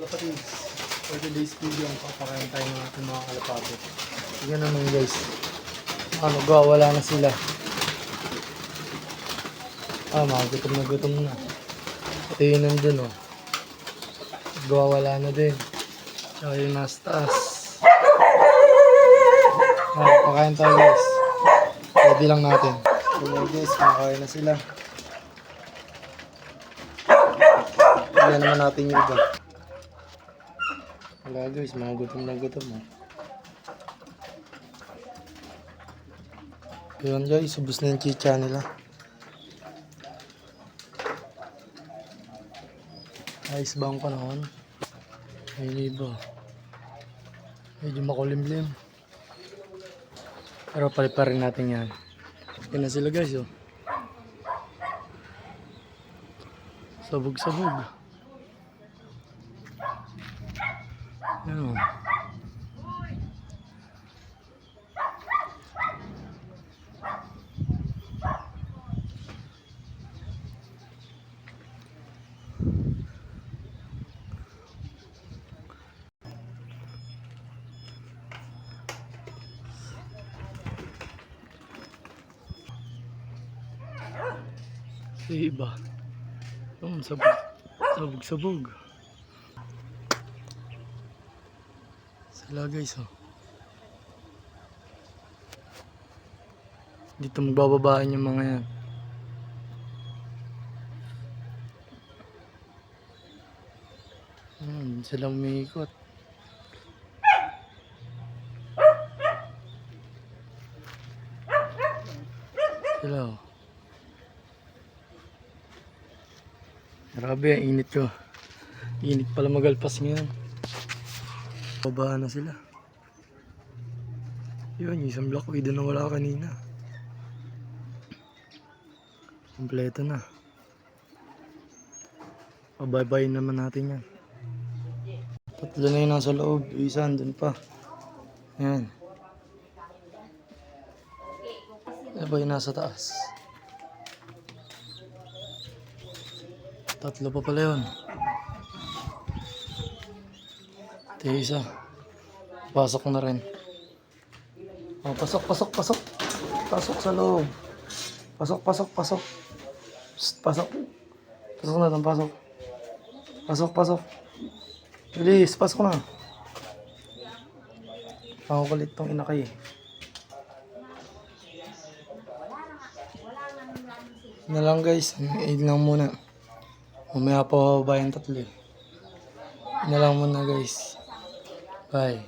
kapatid, for today's video ang papakain tayo ng ating mga kalapate. Tingnan naman guys, magwawala na sila. Mga gutom na. Ito yun nandun magwawala na din. Tsaka yung nasa taas. Pakain tayo guys. Ready lang natin. Ayan guys, kumakain na sila. Ayan naman natin yung iba. Wala guys, mga gutom na gutom. Ayan guys, ubos na yung chicha nila. Ayos bang ko naman. May iba. Medyo makulimlim. Pero palipa rin natin yan. Yan na sila guys Sabog-sabog. Yan iba. Sabog. Sila guys Dito magbababaan yung mga yan. Sila umiikot. Sila Grabe, ang init ko. Init pala magalpas ngayon. Babaan na sila. Yun, yung isang block widow na wala kanina. Kompleto na. Pabaybayin naman natin yan. Tatlo na yun nasa loob. Isa andun pa. Yan. Iba yung nasa taas. Tatlo pa pala yun. Ito yung isa. Pasok na rin. Pasok. Pasok sa loob. Pasok. Psst, pasok. Pasok na lang, pasok. Pasok. Bilis, pasok na. Kulit tong inakay na lang guys, aid lang muna. Mamaya pa ba yung tatlo na lang muna guys. Bye.